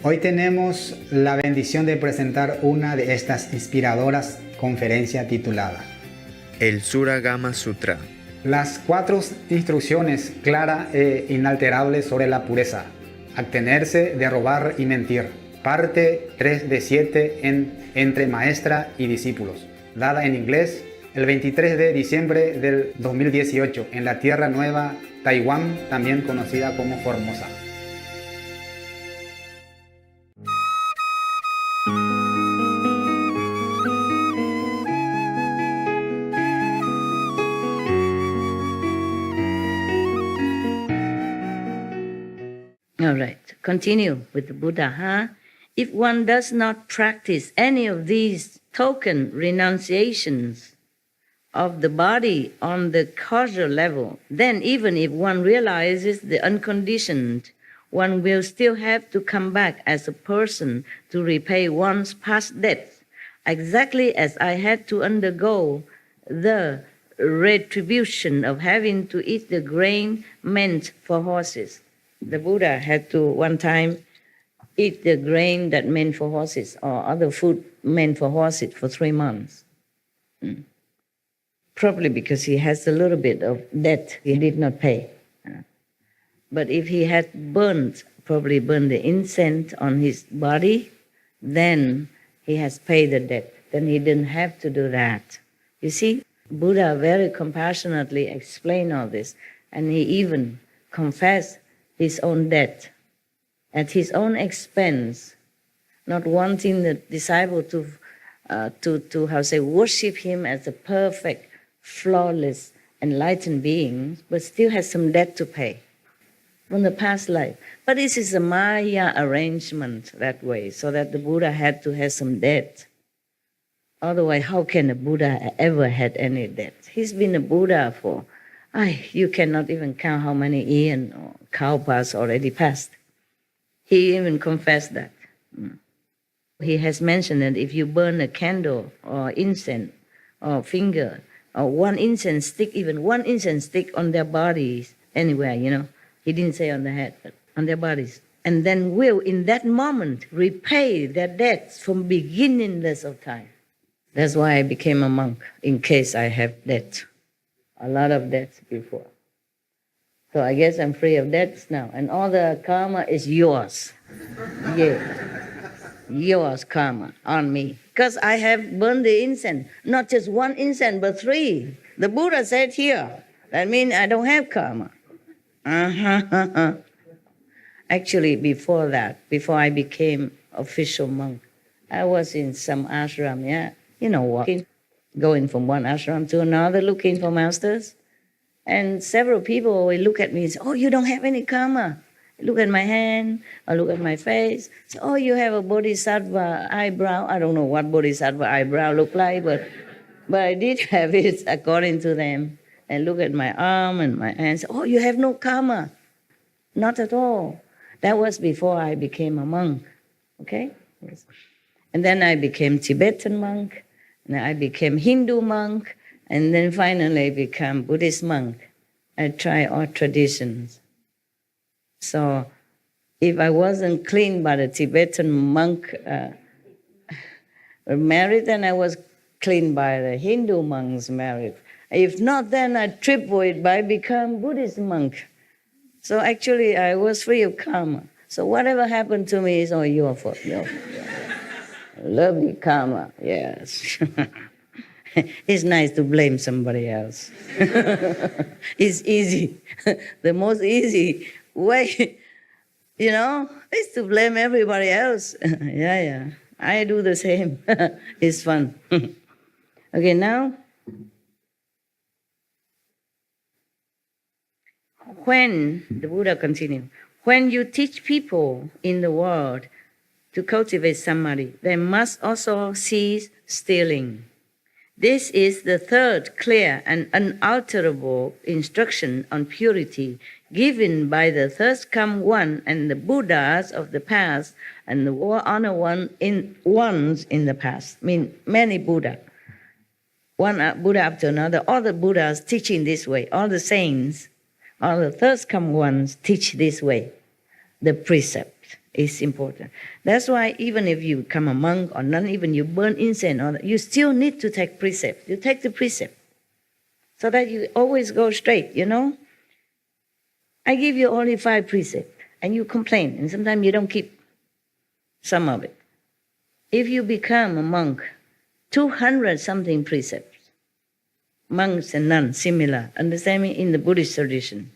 Hoy tenemos la bendición de presentar una de estas inspiradoras conferencias titulada El Surangama Sutra. Las 4 instrucciones claras e inalterables sobre la pureza. Abstenerse de robar y mentir. Parte 3 de 7 entre maestra y discípulos. Dada en inglés el 23 de diciembre del 2018 en la Tierra Nueva, Taiwán, también conocida como Formosa. All right, continue with the Buddha. If one does not practice any of these token renunciations of the body on the causal level, then even if one realizes the unconditioned, one will still have to come back as a person to repay one's past debts, exactly as I had to undergo the retribution of having to eat the grain meant for horses. The Buddha had to one time eat the grain that meant for horses or other food meant for horses for 3 months. Probably because he has a little bit of debt he did not pay. But if he had probably burned the incense on his body, then he has paid the debt. Then he didn't have to do that. You see, Buddha very compassionately explained all this, and he even confessed his own debt at his own expense, not wanting the disciple to worship him as a perfect, flawless, enlightened being, but still has some debt to pay from the past life. But this is a Maya arrangement that way, so that the Buddha had to have some debt. Otherwise, how can a Buddha ever had any debt? He's been a Buddha for, you cannot even count how many eons or kalpas already passed. He even confessed that. He has mentioned that if you burn a candle or incense or finger or one incense stick, even one incense stick on their bodies, anywhere, he didn't say on the head, but on their bodies, and then will in that moment repay their debts from beginningless of time. That's why I became a monk, in case I have debt. A lot of debts before. So I guess I'm free of debts now. And all the karma is yours. Yeah. Yours karma on me. Because I have burned the incense. Not just 1 incense, but 3. The Buddha said here. That means I don't have karma. Actually, before that, before I became official monk, I was in some ashram, walking, going from one ashram to another, looking for masters. And several people will look at me and say, oh, you don't have any karma. Look at my hand, or look at my face. Say, oh, you have a bodhisattva eyebrow. I don't know what bodhisattva eyebrow look like, but I did have it according to them. And look at my arm and my hands. Oh, you have no karma. Not at all. That was before I became a monk. Okay? Yes. And then I became Tibetan monk. And I became Hindu monk. And then finally become Buddhist monk. I try all traditions. So if I wasn't clean by the Tibetan monk married, then I was clean by the Hindu monks married. If not, then I triple it by become Buddhist monk. So actually I was free of karma. So whatever happened to me is all your fault. Lovely karma, yes. It's nice to blame somebody else. It's easy. The most easy way, is to blame everybody else. Yeah. I do the same. It's fun. Okay, now, the Buddha continued, when you teach people in the world to cultivate samadhi, they must also cease stealing. This is the third clear and unalterable instruction on purity given by the first-come one and the Buddhas of the past and the honor ones in the past. I mean, many Buddha. One Buddha after another, all the Buddhas teaching this way, all the saints, all the first-come ones teach this way, the precept. is important. That's why even if you become a monk or nun, even you burn incense, or you still need to take precept. You take the precept so that you always go straight, I give you only 5 precepts and you complain, and sometimes you don't keep some of it. If you become a monk, 200-something precepts, monks and nuns, similar, understand me, in the Buddhist tradition.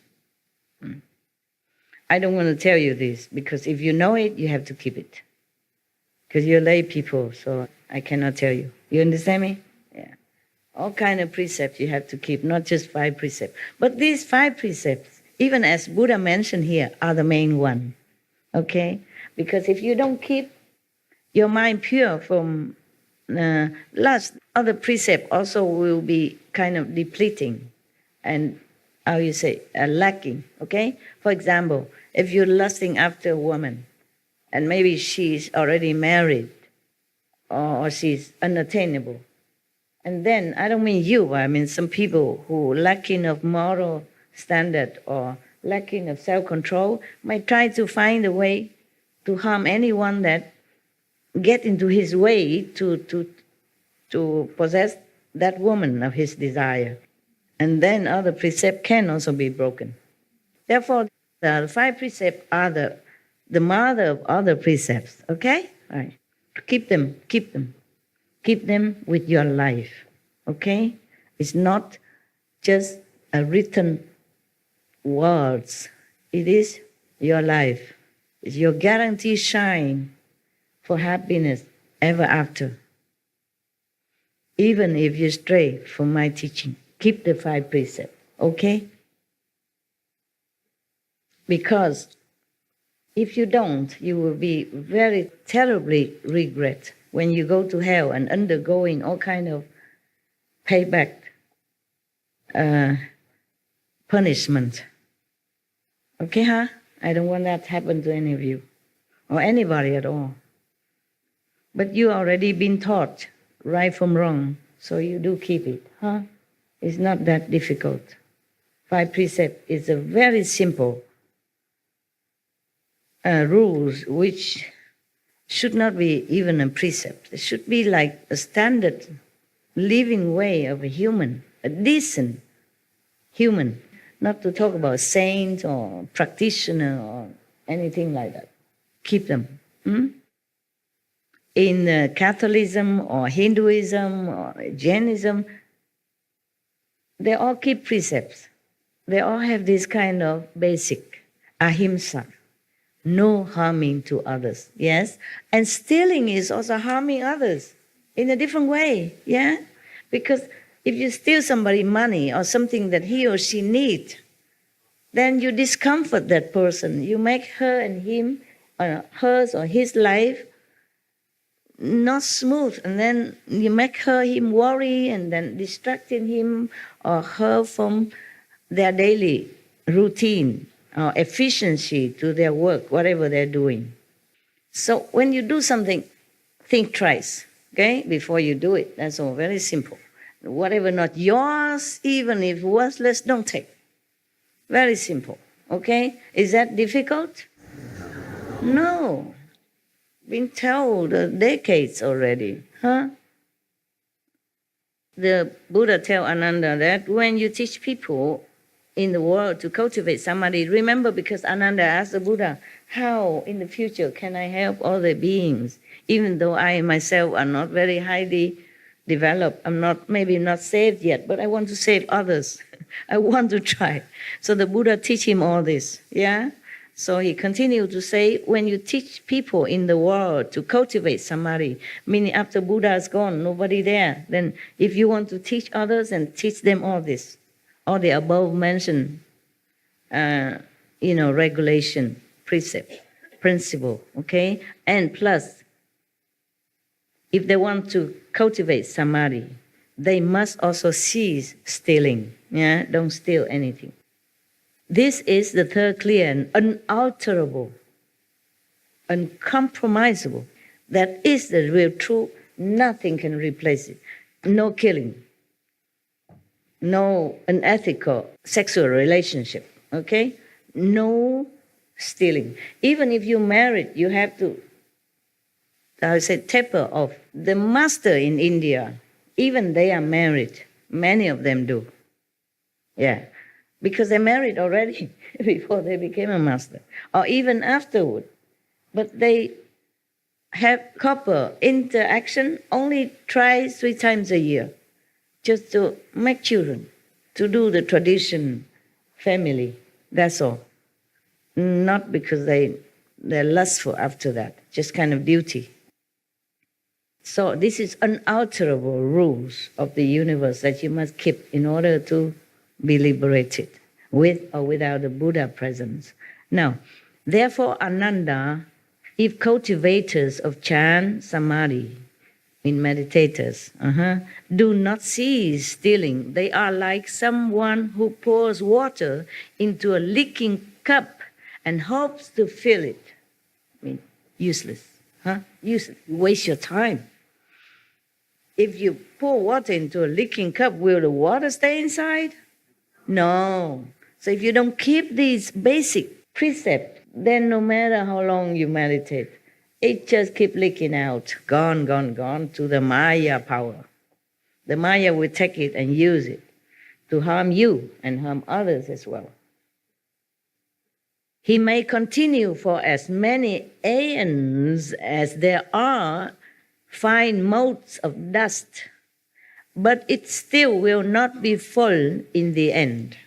I don't want to tell you this, because if you know it, you have to keep it. Because you're lay people, so I cannot tell you. You understand me? Yeah. All kind of precepts you have to keep, not just 5 precepts. But these 5 precepts, even as Buddha mentioned here, are the main one. Okay? Because if you don't keep your mind pure from lust, other precepts also will be kind of depleting and, lacking. Okay? For example, if you're lusting after a woman and maybe she's already married or she's unattainable, and then, I don't mean you, but I mean some people who lacking of moral standard or lacking of self-control might try to find a way to harm anyone that get into his way to possess that woman of his desire. And then other precepts can also be broken. Therefore, the 5 precepts are the mother of other precepts, okay? All right. Keep them. Keep them with your life, okay? It's not just a written words. It is your life. It's your guaranteed shine for happiness ever after. Even if you stray from my teaching, keep the 5 precepts, okay? Because if you don't, you will be very terribly regret when you go to hell and undergoing all kind of payback punishment. Okay, huh? I don't want that to happen to any of you or anybody at all. But you already been taught right from wrong, so you do keep it, huh? It's not that difficult. 5 precepts is a very simple rules which should not be even a precept. It should be like a standard living way of a human, a decent human, not to talk about saint or practitioner or anything like that. Keep them. In Catholicism or Hinduism or Jainism, they all keep precepts. They all have this kind of basic ahimsa, no harming to others, yes? And stealing is also harming others in a different way, yeah? Because if you steal somebody money or something that he or she needs, then you discomfort that person. You make her and him, hers or his life not smooth, and then you make him worry and then distracting him or her from their daily routine or efficiency to their work, whatever they're doing. So when you do something, think twice, okay, before you do it. That's all, very simple. Whatever not yours, even if worthless, don't take. Very simple, okay? Is that difficult? No. Been told decades already, huh? The Buddha tell Ananda that when you teach people in the world to cultivate samadhi, remember, because Ananda asked the Buddha, how in the future can I help all the beings, even though I myself are not very highly developed, I'm not, maybe not saved yet, but I want to save others. I want to try. So the Buddha teach him all this, yeah? So he continued to say, when you teach people in the world to cultivate samadhi, meaning after Buddha is gone, nobody there, then if you want to teach others and teach them all this, all the above mentioned, regulation, precept, principle, okay? And plus, if they want to cultivate samadhi, they must also cease stealing, yeah? Don't steal anything. This is the third clear and unalterable, uncompromisable. That is the real truth. Nothing can replace it. No killing. No unethical sexual relationship. Okay? No stealing. Even if you married, you have to, I say, taper off. The master in India, even they are married. Many of them do. Yeah, because they married already before they became a master, or even afterward. But they have couple interaction only 3 times a year, just to make children, to do the tradition family. That's all. Not because they're lustful after that, just kind of duty. So this is unalterable rules of the universe that you must keep in order to be liberated, with or without the Buddha presence. Now, therefore, Ananda, if cultivators of Chan Samadhi, in meditators, do not cease stealing, they are like someone who pours water into a leaking cup and hopes to fill it. I mean, useless. Useless. You waste your time. If you pour water into a leaking cup, will the water stay inside? No. So if you don't keep these basic precepts, then no matter how long you meditate, it just keeps leaking out, gone to the Maya power. The Maya will take it and use it to harm you and harm others as well. He may continue for as many aeons as there are fine motes of dust, but it still will not be full in the end.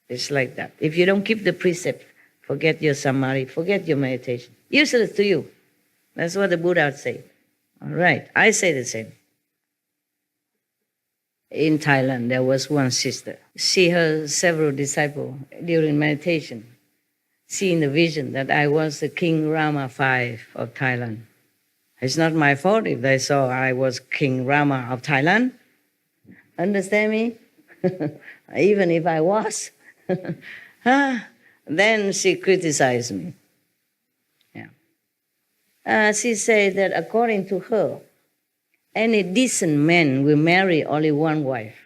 It's like that. If you don't keep the precept, forget your samadhi, forget your meditation. Useless to you. That's what the Buddha said. All right, I say the same. In Thailand, there was one sister. She heard several disciples during meditation, seeing the vision that I was the King Rama V of Thailand. It's not my fault if they saw I was King Rama of Thailand. Understand me? Even if I was. Then she criticized me. Yeah. She said that according to her, any decent man will marry only one wife.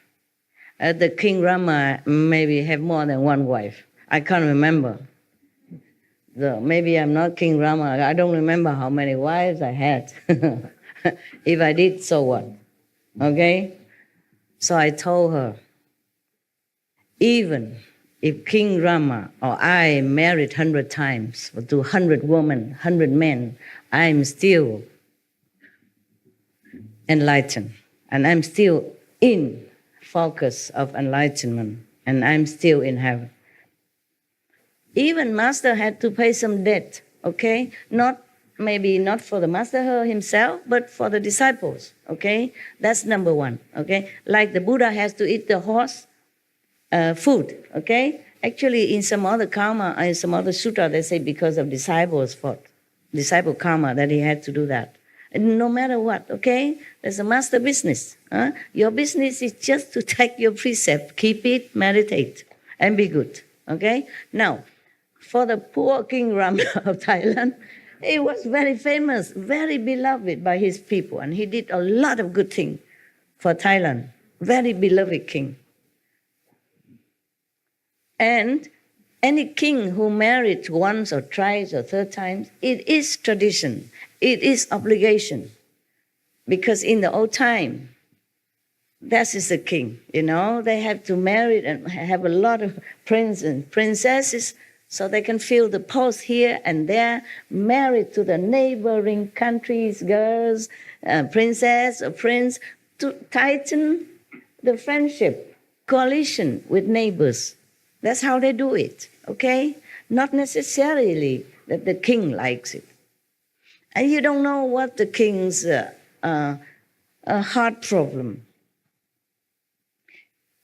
The King Rama maybe have more than one wife. I can't remember. Maybe I'm not King Rama. I don't remember how many wives I had. If I did, so what? Okay? So I told her, even if King Rama or I married 100 times or to 100 women, 100 men, I'm still enlightened. And I'm still in focus of enlightenment. And I'm still in heaven. Even master had to pay some debt, okay? Maybe not for the master himself, but for the disciples, okay? That's number one, okay? Like the Buddha has to eat the horse food, okay? Actually, in some other karma, in some other sutra, they say because of disciples' fault, disciple karma, that he had to do that. And no matter what, okay? There's a master business. Your business is just to take your precept, keep it, meditate, and be good, okay? Now, for the poor King Rama of Thailand, he was very famous, very beloved by his people, and he did a lot of good things for Thailand. Very beloved king. And any king who married once or twice or third times, it is tradition, it is obligation. Because in the old time, that is the king, they have to marry and have a lot of princes and princesses, so they can fill the post here and there, married to the neighboring countries' girls, princess or prince, to tighten the friendship, coalition with neighbors. That's how they do it, okay? Not necessarily that the king likes it. And you don't know what the king's heart problem.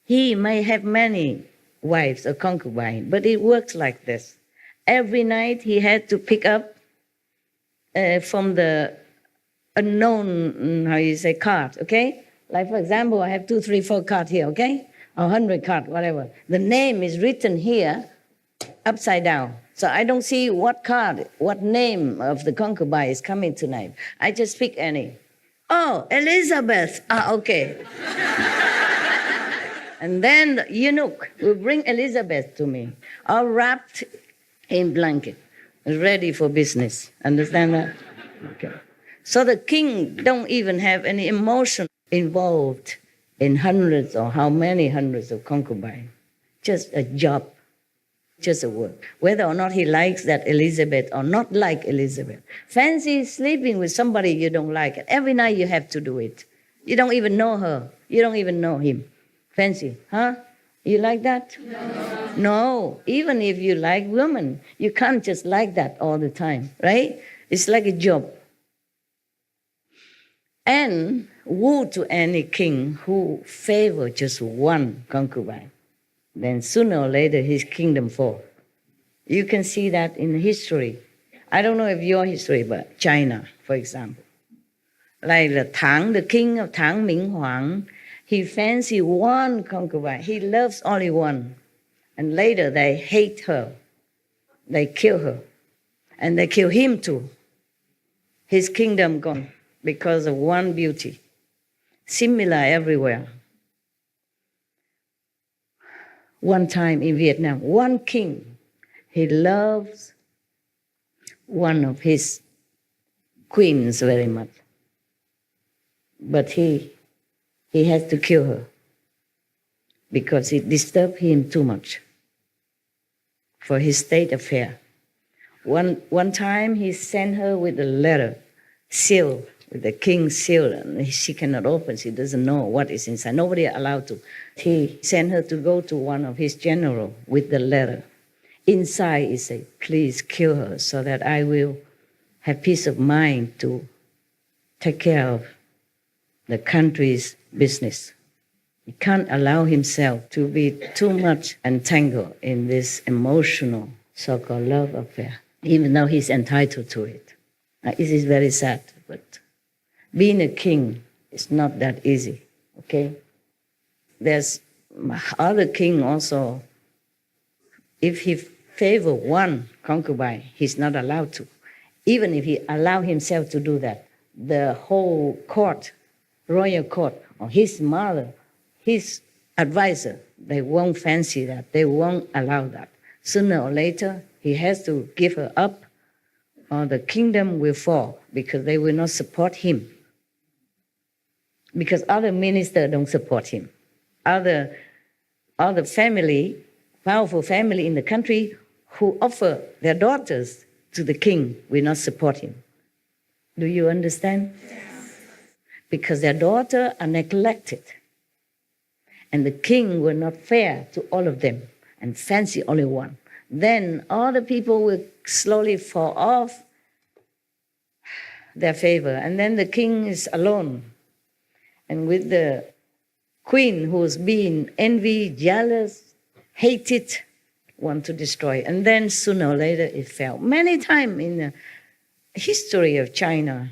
He may have many wives or concubines, but it works like this. Every night he had to pick up from the unknown, card, okay? Like, for example, I have 2, 3, 4 cards here, okay? Or 100 cards, whatever. The name is written here, upside down. So I don't see what card, what name of the concubine is coming tonight. I just pick any. Oh, Elizabeth. Okay. And then the eunuch will bring Elizabeth to me, all wrapped in blanket, ready for business. Understand that? Okay. So the king don't even have any emotion involved in hundreds or how many hundreds of concubines. Just a job, just a work. Whether or not he likes that Elizabeth or not like Elizabeth. Fancy sleeping with somebody you don't like. Every night you have to do it. You don't even know her. You don't even know him. Fancy, huh? You like that? No. Even if you like women, you can't just like that all the time, right? It's like a job. And woe to any king who favor just one concubine. Then sooner or later his kingdom fall. You can see that in history. I don't know if your history, but China, for example. Like the king of Tang Ming Huang, he fancy one concubine. He loves only one. And later they hate her. They kill her. And they kill him too. His kingdom gone because of one beauty. Similar everywhere. One time in Vietnam, one king, he loves one of his queens very much. But he has to kill her because it disturbed him too much for his state affair. One time he sent her with a letter, sealed, with the king's seal, and she cannot open, she doesn't know what is inside. Nobody allowed to. He sent her to go to one of his generals with the letter. Inside he said, please kill her so that I will have peace of mind to take care of the country's business. He can't allow himself to be too much entangled in this emotional so-called love affair, even though he's entitled to it. It is very sad, but being a king is not that easy, okay? There's other king also, if he favor one concubine, he's not allowed to. Even if he allow himself to do that, the whole court, royal court, or his mother, his advisor, they won't fancy that. They won't allow that. Sooner or later, he has to give her up, or the kingdom will fall because they will not support him. Because other ministers don't support him. Other family, powerful family in the country who offer their daughters to the king will not support him. Do you understand? Yes. Because their daughters are neglected. And the king will not fair to all of them and fancy only one. Then all the people will slowly fall off their favor. And then the king is alone. And with the queen who's being envied, jealous, hated, want to destroy. And then sooner or later it fell. Many times in the history of China,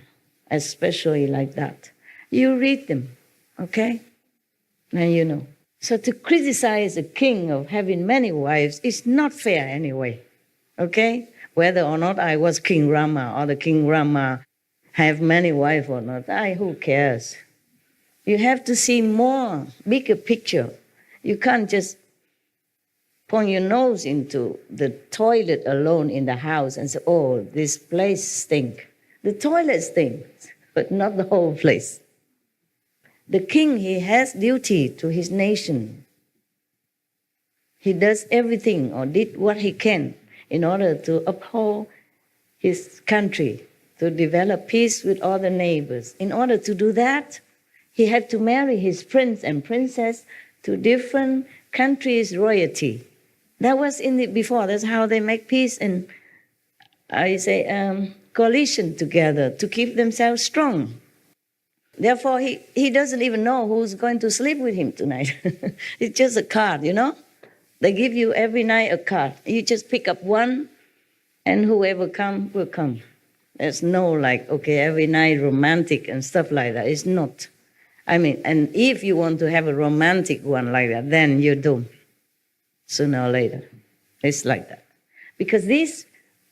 especially like that. You read them, okay? And you know. So to criticize a king of having many wives is not fair anyway, okay? Whether or not I was King Rama or the King Rama have many wives or not, who cares? You have to see more, bigger picture. You can't just point your nose into the toilet alone in the house and say, oh, this place stinks. The toilet stinks, but not the whole place. The king, he has duty to his nation. He does everything or did what he can in order to uphold his country, to develop peace with all the neighbors. In order to do that, he had to marry his prince and princess to different countries' royalty. That was in the before. That's how they make peace and coalition together to keep themselves strong. Therefore, he doesn't even know who's going to sleep with him tonight. It's just a card, you know? They give you every night a card. You just pick up one, and whoever comes will come. There's no okay, every night romantic and stuff like that. It's not. And if you want to have a romantic one like that, then you're doomed. Sooner or later. It's like that. Because these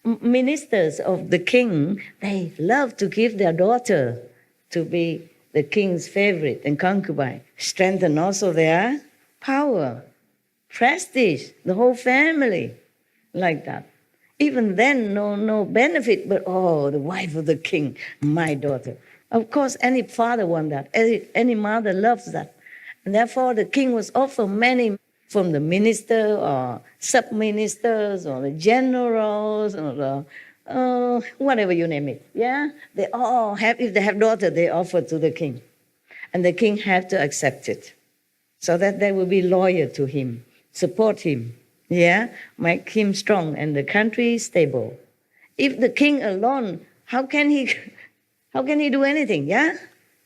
ministers of the king, they love to give their daughter to be the king's favorite and concubine. Strengthen also their power, prestige, the whole family, like that. Even then, no benefit, but oh, the wife of the king, my daughter. Of course, any father wants that. Any mother loves that. And therefore, the king was offered many from the minister or sub-ministers or the generals or the, whatever you name it. Yeah? They all have, if they have daughter, they offer to the king. And the king had to accept it so that they will be loyal to him, support him. Yeah, make him strong and the country stable. If the king alone, how can he do anything? Yeah,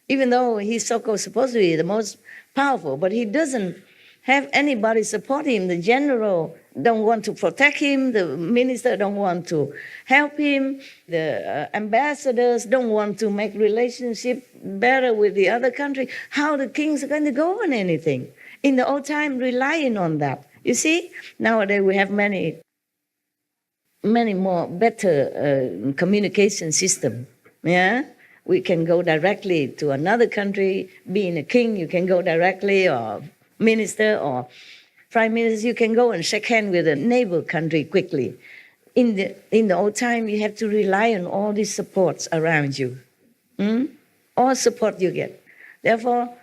even though he's so-called supposed to be the most powerful, but he doesn't have anybody support him. The general don't want to protect him. The minister don't want to help him. The ambassadors don't want to make relationship better with the other country. How the kings are going to govern anything? In the old time, relying on that. You see, nowadays we have many more better communication system. Yeah, we can go directly to another country. Being a king, you can go directly, or minister or prime minister, you can go and shake hands with a neighbor country quickly. In the old time, you have to rely on all these supports around you. All support you get. Therefore,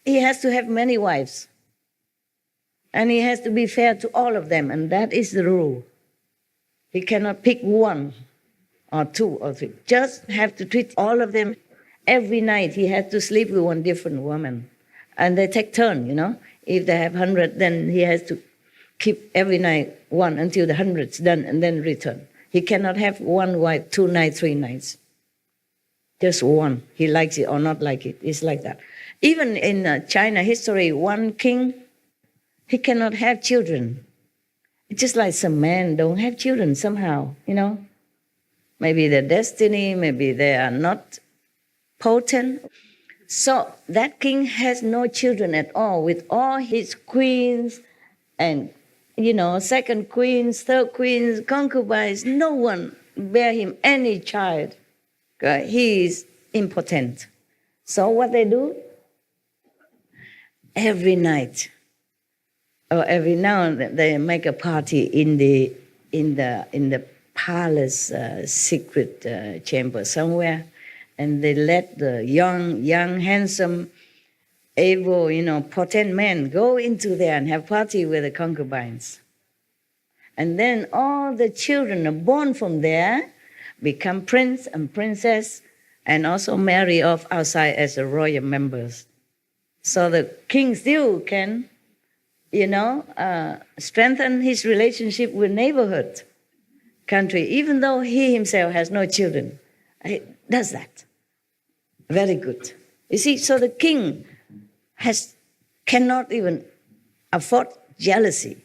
he has to have many wives. And he has to be fair to all of them, and that is the rule. He cannot pick one or two or three. Just have to treat all of them. Every night he has to sleep with one different woman. And they take turn, you know. If they have 100, then he has to keep every night one until the 100's done and then return. He cannot have one wife, 2 nights, 3 nights. Just one. He likes it or not like it. It's like that. Even in China history, one king, he cannot have children. It's just like some men don't have children somehow, you know. Maybe their destiny, maybe they are not potent. So that king has no children at all with all his queens and, you know, second queens, third queens, concubines. No one bear him any child. He is impotent. So what they do? Every night, or every now and then, they make a party in the palace secret chamber somewhere, and they let the young, handsome, able, you know, potent men go into there and have party with the concubines. And then all the children are born from there, become prince and princess, and also marry off outside as the royal members. So the king still can, you know, strengthen his relationship with neighborhood country, even though he himself has no children. He does that. Very good. You see, so the king cannot even afford jealousy,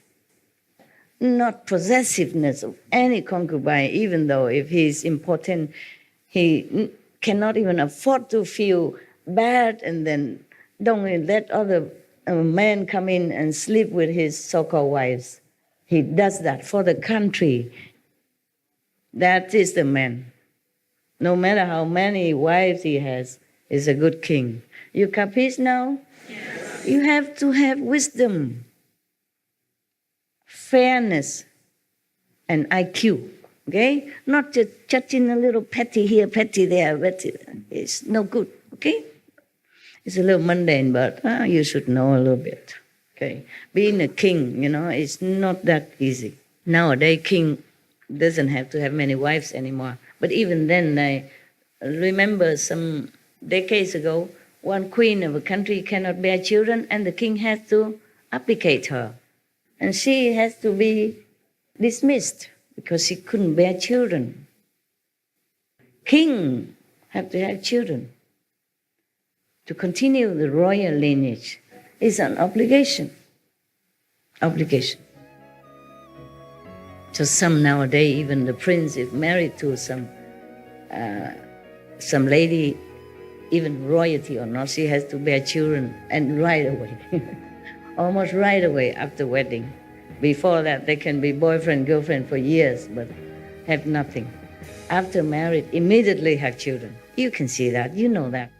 not possessiveness of any concubine, even though if he is important, he cannot even afford to feel bad and then don't let other men come in and sleep with his so-called wives. He does that for the country. That is the man. No matter how many wives he has, is a good king. You capiche now? Yes. You have to have wisdom, fairness, and IQ. Okay? Not just judging a little petty here, petty there, petty. It's no good. Okay? It's a little mundane, but you should know a little bit. Okay, being a king, you know, it's not that easy. Nowadays, king doesn't have to have many wives anymore. But even then, I remember some decades ago, one queen of a country cannot bear children, and the king has to abdicate her, and she has to be dismissed because she couldn't bear children. King have to have children. To continue the royal lineage is an obligation. Obligation. So some nowadays, even the prince is married to some lady, even royalty or not, she has to bear children, and right away, almost right away after wedding. Before that, they can be boyfriend, girlfriend for years, but have nothing. After married, immediately have children. You can see that, you know that.